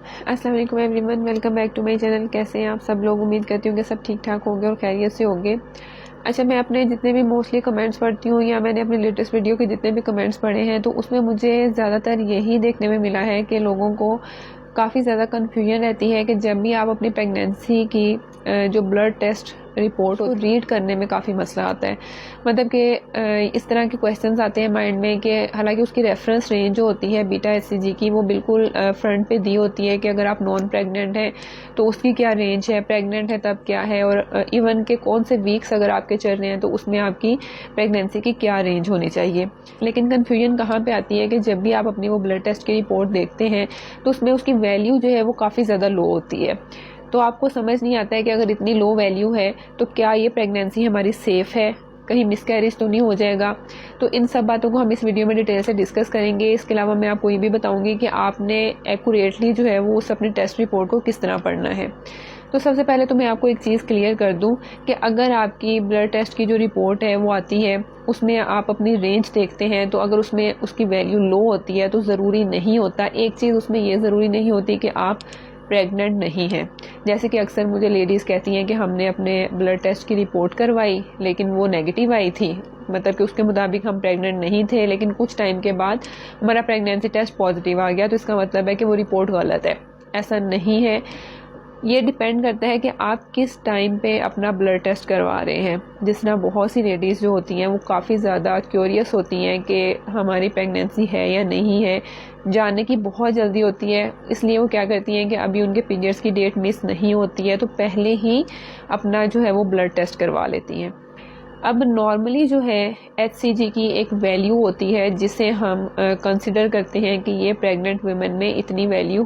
अस्सलाम वालेकुम everyone, welcome back to my channel. कैसे हैं आप सब लोग? उम्मीद करती हूँ कि सब ठीक ठाक होंगे और खैरियत से होंगे। अच्छा, मैं अपने जितने भी मोस्टली कमेंट्स पढ़ती हूँ या मैंने अपने लेटेस्ट वीडियो के जितने भी कमेंट्स पढ़े हैं, तो उसमें मुझे ज़्यादातर यही देखने में मिला है कि लोगों को काफ़ी ज़्यादा कन्फ्यूजन रहती है कि जब भी आप अपनी प्रेगनेंसी की जो ब्लड टेस्ट रिपोर्ट को रीड करने में काफ़ी मसला आता है। मतलब कि इस तरह के क्वेश्चंस आते हैं माइंड में कि हालांकि उसकी रेफरेंस रेंज जो होती है बीटा एचसीजी की, वो बिल्कुल फ्रंट पे दी होती है कि अगर आप नॉन प्रेग्नेंट हैं तो उसकी क्या रेंज है, प्रेग्नेंट है तब क्या है, और इवन के कौन से वीक्स अगर आपके चल रहे हैं तो उसमें आपकी प्रेगनेंसी की क्या रेंज होनी चाहिए। लेकिन कन्फ्यूजन कहाँ पे आती है कि जब भी आप अपनी वो ब्लड टेस्ट की रिपोर्ट देखते हैं तो उसमें उसकी वैल्यू जो है वो काफ़ी ज़्यादा लो होती है। तो आपको समझ नहीं आता है कि अगर इतनी लो वैल्यू है तो क्या ये प्रेगनेंसी हमारी सेफ़ है, कहीं मिसकैरेज तो नहीं हो जाएगा। तो इन सब बातों को हम इस वीडियो में डिटेल से डिस्कस करेंगे। इसके अलावा मैं आपको ये भी बताऊंगी कि आपने एक्यूरेटली जो है वो उस अपनी टेस्ट रिपोर्ट को किस तरह पढ़ना है। तो सबसे पहले तो मैं आपको एक चीज़ क्लियर कर दूं कि अगर आपकी ब्लड टेस्ट की जो रिपोर्ट है वो आती है, उसमें आप अपनी रेंज देखते हैं, तो अगर उसमें उसकी वैल्यू लो होती है तो ज़रूरी नहीं होता, एक चीज़ उसमें ये ज़रूरी नहीं होती कि आप प्रेग्नेंट नहीं है। जैसे कि अक्सर मुझे लेडीज़ कहती हैं कि हमने अपने ब्लड टेस्ट की रिपोर्ट करवाई लेकिन वो नेगेटिव आई थी, मतलब कि उसके मुताबिक हम प्रेग्नेंट नहीं थे, लेकिन कुछ टाइम के बाद हमारा प्रेगनेंसी टेस्ट पॉजिटिव आ गया, तो इसका मतलब है कि वो रिपोर्ट गलत है। ऐसा नहीं है। ये डिपेंड करता है कि आप किस टाइम पे अपना ब्लड टेस्ट करवा रहे हैं। जिस तरह बहुत सी लेडीज़ जो होती हैं वो काफ़ी ज़्यादा क्यूरियस होती हैं कि हमारी प्रेगनेंसी है या नहीं है, जानने की बहुत जल्दी होती है, इसलिए वो क्या करती हैं कि अभी उनके पीरियड्स की डेट मिस नहीं होती है तो पहले ही अपना जो है वो ब्लड टेस्ट करवा लेती हैं। अब नॉर्मली जो है एचसीजी की एक वैल्यू होती है जिसे हम कंसिडर करते हैं कि ये प्रेग्नेंट वुमेन में इतनी वैल्यू